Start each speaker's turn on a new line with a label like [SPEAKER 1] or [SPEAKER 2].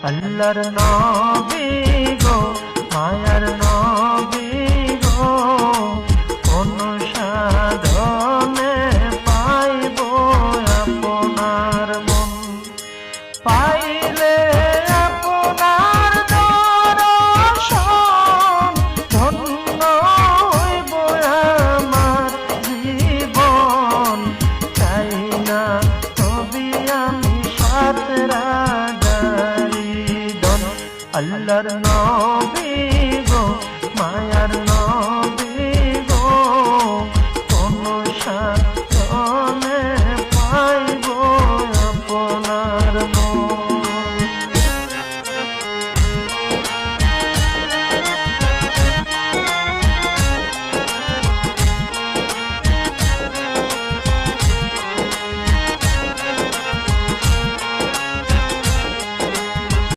[SPEAKER 1] আল্লাহর নবী গো মায়ার নবী গো কোন সাধনে পাইব আপনার মন পাইলে আপনার দর্শন ধন্য হইব আমার জীবন চাই না তবে আমি সাত রাজারি দন আল্লাহর নবী